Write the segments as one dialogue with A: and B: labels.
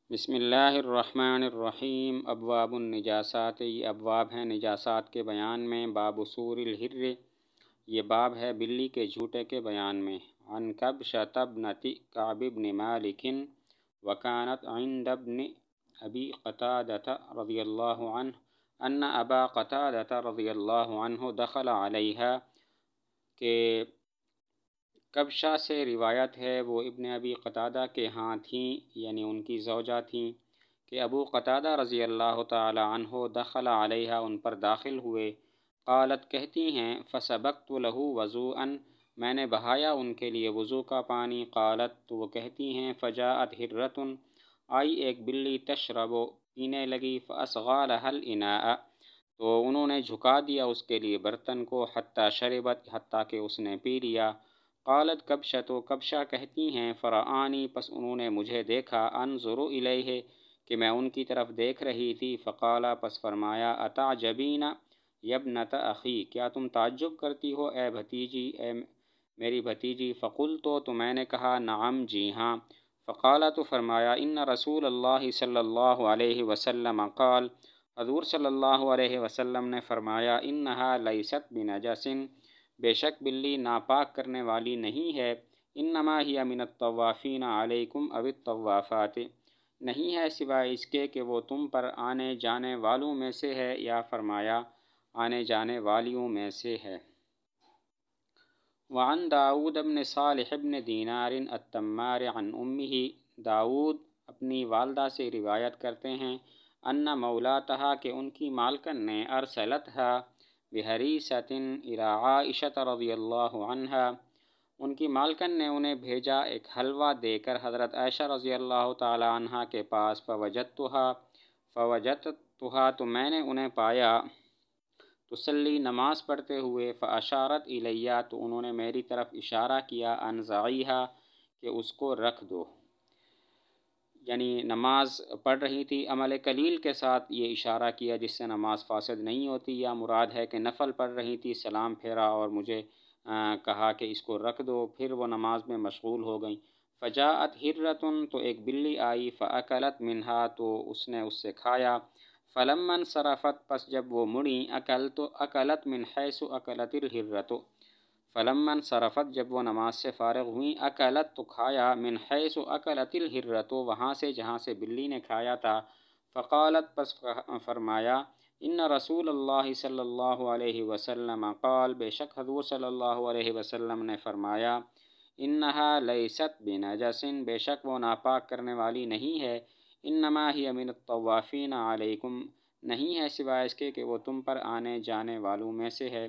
A: بسم اللہ الرحمن الرحیم۔ ابواب النجاسات، یہ ابواب ہیں نجاسات کے بیان میں۔ باب سور الحر، یہ باب ہے بلی کے جھوٹے کے بیان میں۔ عن کبشۃ بنت کعب بن مالک وکانت عند ابن ابی قتادۃ رضی اللہ عنہ ان ابا قتادۃ رضی اللہ عنہ دخل علیہا، کہ کبشہ سے روایت ہے، وہ ابن ابی قتادہ کے ہاں تھیں، یعنی ان کی زوجہ تھیں، کہ ابو قتادہ رضی اللہ تعالی عنہ دخل علیہا، ان پر داخل ہوئے۔ قالت، کہتی ہیں، فسبقت له وضوءا، میں نے بہایا ان کے لیے وضو کا پانی۔ قالت، تو وہ کہتی ہیں، فجاءت حرۃ، آئی ایک بلی، تشرب، پینے لگی، فاصغى لها الاناء، تو انہوں نے جھکا دیا اس کے لیے برتن کو، حتی شربت، حتیٰ کہ اس نے پی لیا۔ قالت کبشۃ، کبشہ کہتی ہیں، فرآنی، پس انہوں نے مجھے دیکھا، انظر الیہ، کہ میں ان کی طرف دیکھ رہی تھی۔ فقالا، پس فرمایا، اتعجبین یا ابنۃ اخی، کیا تم تعجب کرتی ہو اے بھتیجی، اے میری بھتیجی؟ فقلت، تو میں نے کہا، نعم، جی ہاں۔ فقالا، تو فرمایا، ان رسول اللہ صلی اللہ علیہ وسلم قال، حضور صلی اللہ علیہ وسلم نے فرمایا، انہا لیست بنجس، بے شک بلی ناپاک کرنے والی نہیں ہے، انما ہی من الطوافین علیکم او الطوافات، نہیں ہے سوائے اس کے کہ وہ تم پر آنے جانے والوں میں سے ہے، یا فرمایا آنے جانے والیوں میں سے ہے۔ وعن داود بن صالح بن دینار التمار عن امہ، داود اپنی والدہ سے روایت کرتے ہیں، ان مولاتہا، کہ ان کی مالکن نے، ارسلتہا بحریست الی عائشہ رضی اللہ عنہا، ان کی مالکن نے انہیں بھیجا ایک حلوہ دے کر حضرت عائشہ رضی اللہ تعالی عنہا کے پاس۔ فوجدتہا، تو میں نے انہیں پایا، تصلی، نماز پڑھتے ہوئے، فاشارت الیہ، تو انہوں نے میری طرف اشارہ کیا، ان ضعیہا، کہ اس کو رکھ دو، یعنی نماز پڑھ رہی تھی، عمل قلیل کے ساتھ یہ اشارہ کیا جس سے نماز فاسد نہیں ہوتی، یا مراد ہے کہ نفل پڑھ رہی تھی، سلام پھیرا اور مجھے کہا کہ اس کو رکھ دو، پھر وہ نماز میں مشغول ہو گئیں۔ فجاءت حرۃ، تو ایک بلی آئی، فاکلت منہا، تو اس نے اس سے کھایا۔ فلما انصرفت، پس جب وہ مڑیں، اکلت من حیث اکلت الحرۃ، فلما انصرفت، جب وہ نماز سے فارغ ہوئیں، اکلت، تو کھایا، من حیث اکلت الحرۃ، وہاں سے جہاں سے بلی نے کھایا تھا۔ فقالت، پس فرمایا، ان رسول اللہ صلی اللہ علیہ وسلم قال، بے شک حضور صلی اللہ علیہ وسلم نے فرمایا، انہا لیست بنجس، بے شک وہ ناپاک کرنے والی نہیں ہے، انما ہی من الطوافین علیکم، نہیں ہے سوائے اس کے کہ وہ تم پر آنے جانے والوں میں سے ہے۔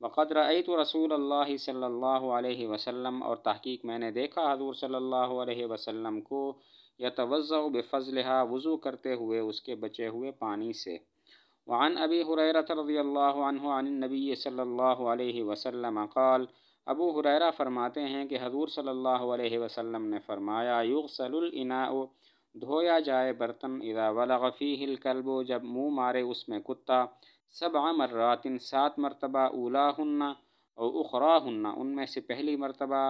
A: وقد رأیت رسول اللہ صلی اللہ علیہ وسلم، اور تحقیق میں نے دیکھا حضور صلی اللہ علیہ وسلم کو، یتوضأ بفضلہا، وضو کرتے ہوئے اس کے بچے ہوئے پانی سے۔ وعن ابی ہریرہ رضی اللہ عنہ عن النبی صلی اللہ علیہ وسلم قال، ابو ہریرہ فرماتے ہیں کہ حضور صلی اللہ علیہ وسلم نے فرمایا، یغسل الاناء، دھویا جائے برتن، اذا ولغ فیہ الکلب، جب منہ مارے اس میں کتا، 7 مرات، 7 مرتبہ، اولاہن او اخراہن، ان میں سے پہلی مرتبہ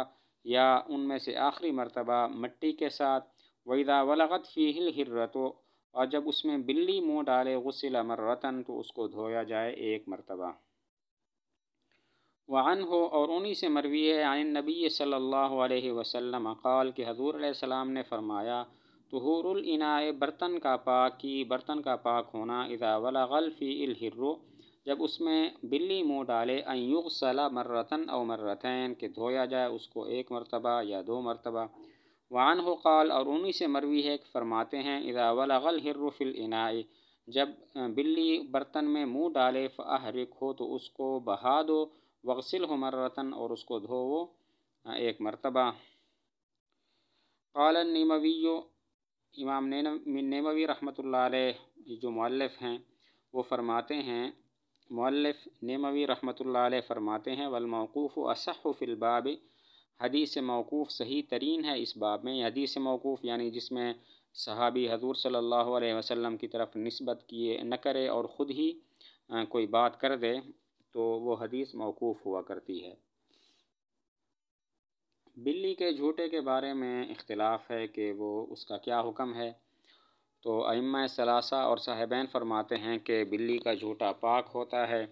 A: یا ان میں سے آخری مرتبہ مٹی کے ساتھ، وَإِذَا وَلَغَتْ فِيهِ الْحِرَّةُ، اور جب اس میں بلی منہ ڈالے، غسل مرتن، تو اس کو دھویا جائے 1 مرتبہ۔ وعنہ، اور انہی سے مروی ہے، عن النبی صلی اللہ علیہ وسلم قال، کہ حضور علیہ السلام نے فرمایا، طہور الاناء، برتن کا پاک ہونا، اذا ولغ فی الحر، جب اس میں بلی منہ ڈالے، ان یغسل مرتن او مرتین، کہ دھویا جائے اس کو 1 مرتبہ یا 2 مرتبہ۔ وعنہ قال، اور انہی سے مروی ہے کہ فرماتے ہیں، اذا ولغ الحر فی الاناء، جب بلی برتن میں منہ ڈالے، فاحرقہ، تو اس کو بہا دو، وغسلہ مرتن، اور اس کو دھوو 1 مرتبہ۔ قال النیموی، امام نیموی رحمۃ اللہ علیہ جو مؤلف ہیں وہ فرماتے ہیں، مؤلف نیموی رحمۃ اللہ علیہ فرماتے ہیں، والموقوف اصح فی الباب، حدیث موقوف صحیح ترین ہے اس باب میں۔ حدیث موقوف یعنی جس میں صحابی حضور صلی اللہ علیہ وسلم کی طرف نسبت کیے نہ کرے اور خود ہی کوئی بات کر دے، تو وہ حدیث موقوف ہوا کرتی ہے۔ بلی کے جھوٹے کے بارے میں اختلاف ہے کہ وہ اس کا کیا حکم ہے۔ تو ائمہ ثلاثہ اور صاحبین فرماتے ہیں کہ بلی کا جھوٹا پاک ہوتا ہے،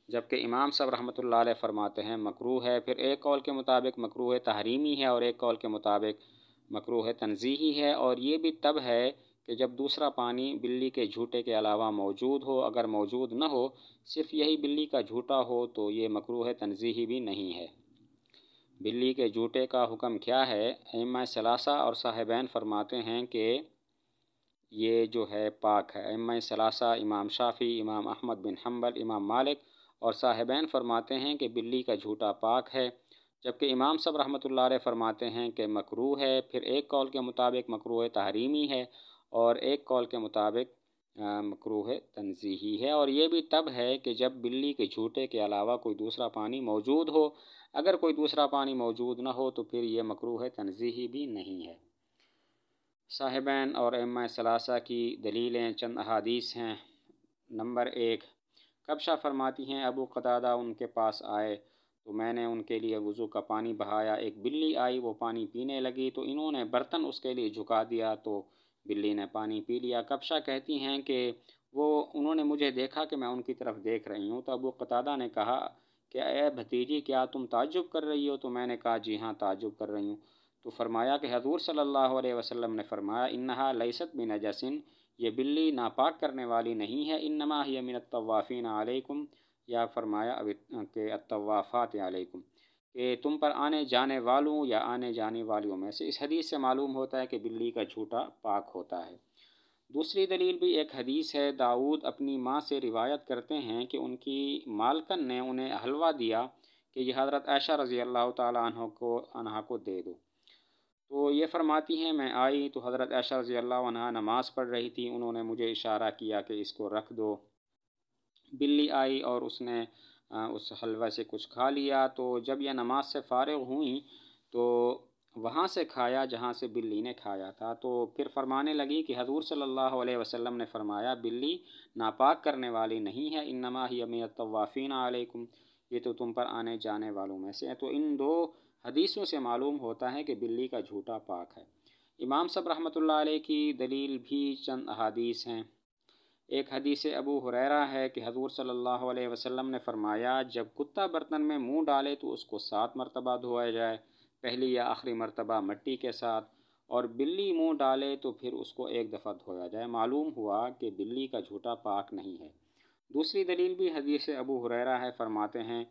A: جبکہ امام صاحب رحمۃ اللہ علیہ فرماتے ہیں مکروہ ہے۔ پھر ایک قول کے مطابق مکروہ تحریمی ہے اور ایک قول کے مطابق مکروہ تنزیہی ہے، اور یہ بھی تب ہے کہ جب دوسرا پانی بلی کے جھوٹے کے علاوہ موجود ہو۔ اگر موجود نہ ہو، صرف یہی بلی کا جھوٹا ہو، تو یہ مکروہ تنزیہی بھی نہیں ہے۔ بلی کے جھوٹے کا حکم کیا ہے؟ ائمہ ثلاثہ اور صاحبین فرماتے ہیں کہ یہ جو ہے پاک ہے۔ ائمہ ثلاثہ امام شافعی، امام احمد بن حنبل، امام مالک اور صاحبین فرماتے ہیں کہ بلی کا جھوٹا پاک ہے، جبکہ امام صاحب رحمۃ اللہ علیہ فرماتے ہیں کہ مکروہ ہے۔ پھر ایک قول کے مطابق مکروہ تحریمی ہے اور ایک قول کے مطابق مکروہ تنزیہی ہے، اور یہ بھی تب ہے کہ جب بلی کے جھوٹے کے علاوہ کوئی دوسرا پانی موجود ہو۔ اگر کوئی دوسرا پانی موجود نہ ہو تو پھر یہ مکروہ تنزیہی بھی نہیں ہے۔ صاحبین اور ائمہ ثلاثہ کی دلیلیں چند احادیث ہیں۔ نمبر 1، کبشہ فرماتی ہیں ابو قتادہ ان کے پاس آئے تو میں نے ان کے لیے وضو کا پانی بہایا، ایک بلی آئی، وہ پانی پینے لگی تو انہوں نے برتن اس کے لیے جھکا دیا تو بلی نے پانی پی لیا۔ کبشہ کہتی ہیں کہ انہوں نے مجھے دیکھا کہ میں ان کی طرف دیکھ رہی ہوں، تو ابو قتادہ نے کہا کہ اے بھتیجی کیا تم تعجب کر رہی ہو؟ تو میں نے کہا جی ہاں تعجب کر رہی ہوں۔ تو فرمایا کہ حضور صلی اللہ علیہ وسلم نے فرمایا انہا لیست بنجس، یہ بلی ناپاک کرنے والی نہیں ہے، انما ہی من الطوافین علیکم، یا فرمایا کہ الطوافات علیکم، کہ تم پر آنے جانے والوں یا آنے جانے والیوں میں سے۔ اس حدیث سے معلوم ہوتا ہے کہ بلی کا جھوٹا پاک ہوتا ہے۔ دوسری دلیل بھی ایک حدیث ہے، داؤد اپنی ماں سے روایت کرتے ہیں کہ ان کی مالکن نے انہیں حلوہ دیا کہ یہ حضرت عائشہ رضی اللہ تعالیٰ عنہ کو دے دو۔ تو یہ فرماتی ہیں میں آئی تو حضرت عائشہ رضی اللہ عنہ نماز پڑھ رہی تھی، انہوں نے مجھے اشارہ کیا کہ اس کو رکھ دو۔ بلی آئی اور اس نے اس حلوہ سے کچھ کھا لیا، تو جب یہ نماز سے فارغ ہوئیں تو وہاں سے کھایا جہاں سے بلی نے کھایا تھا، تو پھر فرمانے لگی کہ حضور صلی اللہ علیہ وسلم نے فرمایا بلی ناپاک کرنے والی نہیں ہے، انما ہی من الطوافین علیکم، یہ تو تم پر آنے جانے والوں میں سے ہے۔ تو ان دو حدیثوں سے معلوم ہوتا ہے کہ بلی کا جھوٹا پاک ہے۔ امام صاحب رحمۃ اللہ علیہ کی دلیل بھی چند احادیث ہیں۔ ایک حدیث ابو ہریرہ ہے کہ حضور صلی اللہ علیہ وسلم نے فرمایا جب کتا برتن میں منہ ڈالے تو اس کو 7 مرتبہ دھویا جائے، پہلی یا آخری مرتبہ مٹی کے ساتھ، اور بلی منہ ڈالے تو پھر اس کو 1 دفعہ دھویا جائے۔ معلوم ہوا کہ بلی کا جھوٹا پاک نہیں ہے۔ دوسری دلیل بھی حدیث ابو ہریرہ ہے، فرماتے ہیں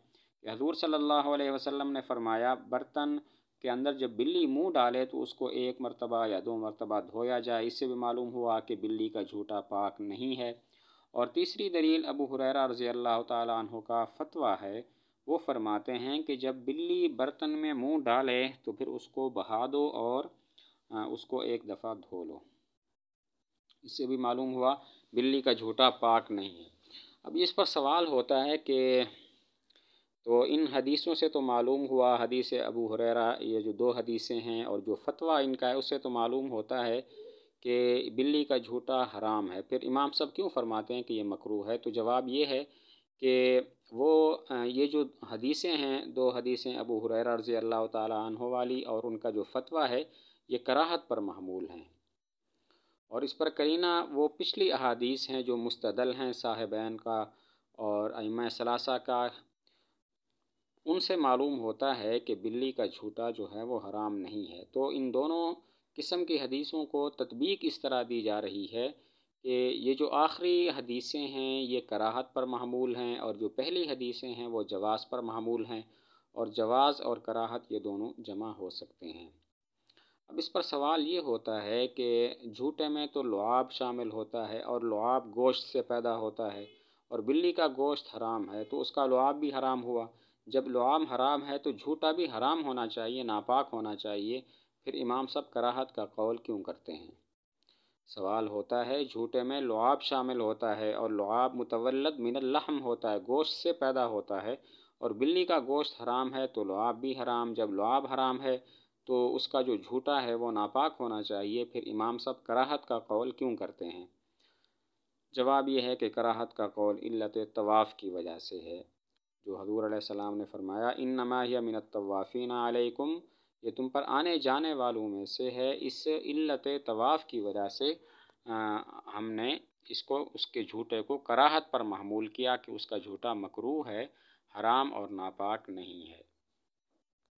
A: کہ حضور صلی اللہ علیہ وسلم نے فرمایا برتن کے اندر جب بلی منہ ڈالے تو اس کو 1 مرتبہ یا 2 مرتبہ دھویا جائے۔ اس سے بھی معلوم ہوا کہ بلی کا جھوٹا پاک نہیں ہے۔ اور تیسری دلیل ابو ہریرہ رضی اللہ تعالیٰ عنہ کا فتویٰ ہے، وہ فرماتے ہیں کہ جب بلی برتن میں منہ ڈالے تو پھر اس کو بہا دو اور اس کو 1 دفعہ دھو لو۔ اس سے بھی معلوم ہوا بلی کا جھوٹا پاک نہیں ہے۔ اب اس پر سوال ہوتا ہے کہ تو ان حدیثوں سے تو معلوم ہوا، حدیث ابو ہریرہ یہ جو 2 حدیثیں ہیں اور جو فتویٰ ان کا ہے اس سے تو معلوم ہوتا ہے کہ بلی کا جھوٹا حرام ہے۔ پھر امام صاحب کیوں فرماتے ہیں کہ یہ مکروہ ہے؟ تو جواب یہ ہے کہ یہ جو حدیثیں ہیں 2 حدیثیں ابو ہریرہ رضی اللہ تعالیٰ عنہ والی اور ان کا جو فتویٰ ہے یہ کراہت پر محمول ہیں، اور اس پر قرینہ وہ پچھلی احادیث ہیں جو مستدل ہیں صاحبین کا اور ائمہ ثلاثہ کا، ان سے معلوم ہوتا ہے کہ بلی کا جھوٹا جو ہے وہ حرام نہیں ہے۔ تو ان دونوں قسم کی حدیثوں کو تطبیق اس طرح دی جا رہی ہے کہ یہ جو آخری حدیثیں ہیں یہ کراہت پر محمول ہیں، اور جو پہلی حدیثیں ہیں وہ جواز پر محمول ہیں، اور جواز اور کراہت یہ دونوں جمع ہو سکتے ہیں۔ اب اس پر سوال یہ ہوتا ہے کہ جھوٹے میں تو لعاب شامل ہوتا ہے، اور لعاب گوشت سے پیدا ہوتا ہے، اور بلی کا گوشت حرام ہے تو اس کا لعاب بھی حرام ہوا۔ جب لعاب حرام ہے تو جھوٹا بھی حرام ہونا چاہیے، ناپاک ہونا چاہیے، پھر امام صاحب کراہت کا قول کیوں کرتے ہیں؟ سوال ہوتا ہے جھوٹے میں لعاب شامل ہوتا ہے، اور لعاب متولد من اللحم ہوتا ہے، گوشت سے پیدا ہوتا ہے، اور بلی کا گوشت حرام ہے تو لعاب بھی حرام۔ جب لعاب حرام ہے تو اس کا جو جھوٹا ہے وہ ناپاک ہونا چاہیے، پھر امام صاحب کراہت کا قول کیوں کرتے ہیں؟ جواب یہ ہے کہ کراہت کا قول علت طواف کی وجہ سے ہے، جو حضور علیہ السلام نے فرمایا انما ہی من الطوافین علیکم، یہ تم پر آنے جانے والوں میں سے ہے، اس علت طواف کی وجہ سے ہم نے اس کو اس کے جھوٹے کو کراہت پر محمول کیا کہ اس کا جھوٹا مکروہ ہے، حرام اور ناپاک نہیں ہے۔